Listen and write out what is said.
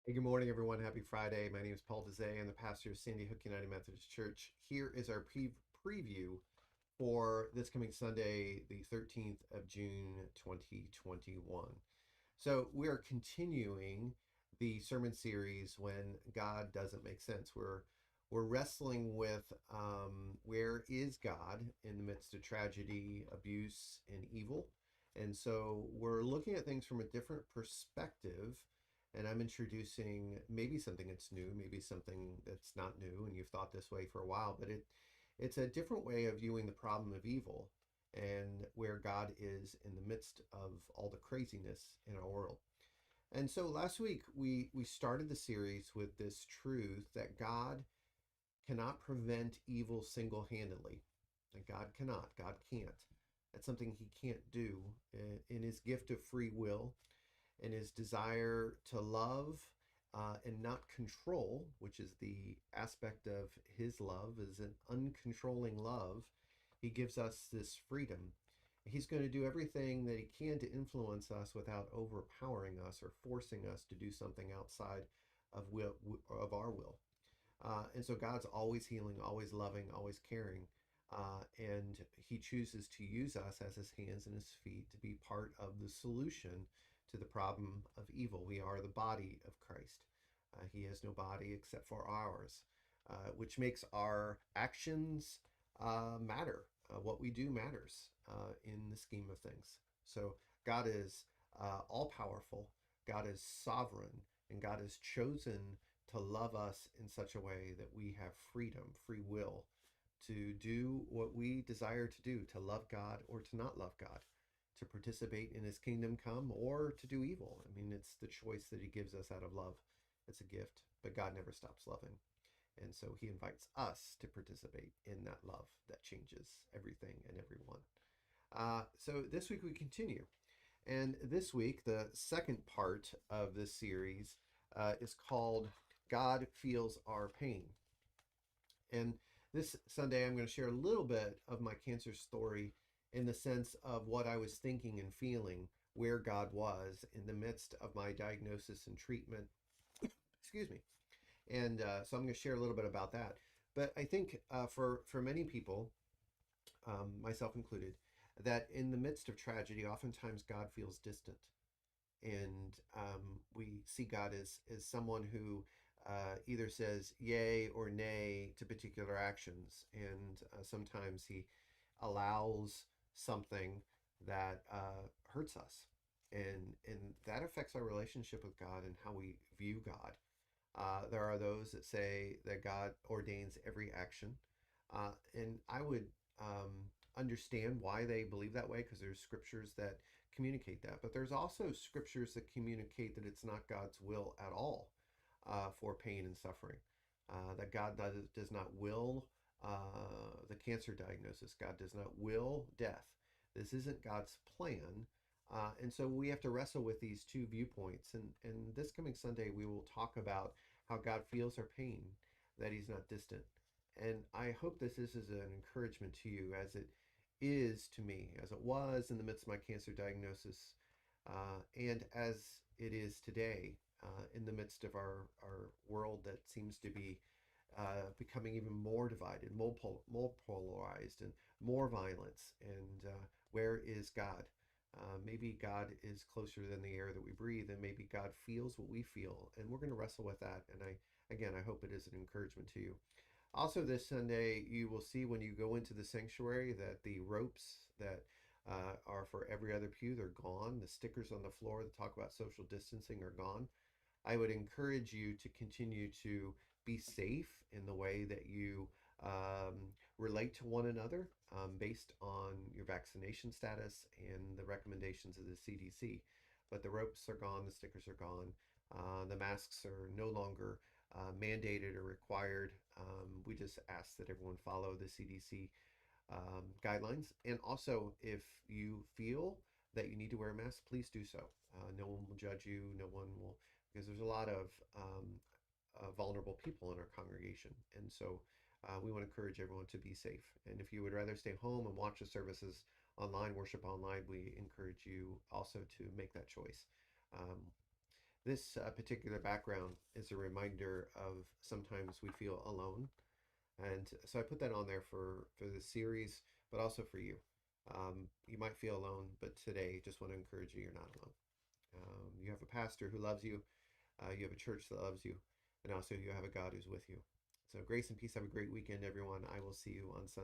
Hey, good morning, everyone. Happy Friday. My name is Paul Dezay. I'm the pastor of Sandy Hook United Methodist Church. Here is our preview for this coming Sunday, the 13th of June, 2021. So we are continuing the sermon series, When God Doesn't Make Sense. We're wrestling with where is God in the midst of tragedy, abuse, and evil. And so we're looking at things from a different perspective. And I'm introducing maybe something that's new, maybe something that's not new, and you've thought this way for a while, but it's a different way of viewing the problem of evil and where God is in the midst of all the craziness in our world. And so last week we started the series with this truth that God cannot prevent evil single-handedly. That God cannot, God can't. That's something he can't do in his gift of free will and his desire to love and not control, which is the aspect of his love, is an uncontrolling love. He gives us this freedom. He's going to do everything that he can to influence us without overpowering us or forcing us to do something outside of our will. And so God's always healing, always loving, always caring. And he chooses to use us as his hands and his feet to be part of the solution to the problem of evil. We are the body of Christ. He has no body except for ours, which makes our actions matter. What we do matters in the scheme of things. So God is all powerful, God is sovereign, and God has chosen to love us in such a way that we have freedom, free will to do what we desire to do, to love God or to not love God, to participate in his kingdom come or to do evil. I mean, it's the choice that he gives us out of love. It's a gift, but God never stops loving. And so he invites us to participate in that love that changes everything and everyone. So this week we continue. And this week, the second part of this series is called God Feels Our Pain. And this Sunday, I'm going to share a little bit of my cancer story in the sense of what I was thinking and feeling, where God was in the midst of my diagnosis and treatment. Excuse me. And so I'm going to share a little bit about that. But I think for many people, myself included, that in the midst of tragedy, oftentimes God feels distant. And we see God as someone who either says yay or nay to particular actions, and sometimes he allows something that hurts us, and that affects our relationship with God and how we view God. There are those that say that God ordains every action, and I would understand why they believe that way because there's scriptures that communicate that. But there's also scriptures that communicate that it's not God's will at all for pain and suffering. That God does not will the cancer diagnosis. God does not will death. This isn't God's plan. And so we have to wrestle with these two viewpoints. And this coming Sunday, we will talk about how God feels our pain, that he's not distant. And I hope this is an encouragement to you as it is to me, as it was in the midst of my cancer diagnosis, and as it is today in the midst of our world that seems to be becoming even more divided, more polarized, and more violence. And where is God? Maybe God is closer than the air that we breathe, and maybe God feels what we feel. And we're going to wrestle with that. And I hope it is an encouragement to you. Also, this Sunday, you will see when you go into the sanctuary that the ropes that are for every other pew, they're gone. The stickers on the floor that talk about social distancing are gone. I would encourage you to continue to be safe in the way that you relate to one another based on your vaccination status and the recommendations of the CDC. But the ropes are gone, the stickers are gone, the masks are no longer mandated or required. We just ask that everyone follow the CDC guidelines. And also, if you feel that you need to wear a mask, please do so. No one will judge you. No one will, because there's a lot of vulnerable people in our congregation. And so we want to encourage everyone to be safe. And if you would rather stay home and watch the services online, worship online, we encourage you also to make that choice. Um, This particular background is a reminder of sometimes we feel alone. And so I put that on there for the series, but also for you. You might feel alone, but today just want to encourage you, you're not alone. You have a pastor who loves you. You have a church that loves you. And also you have a God who's with you. So grace and peace. Have a great weekend, everyone. I will see you on Sunday.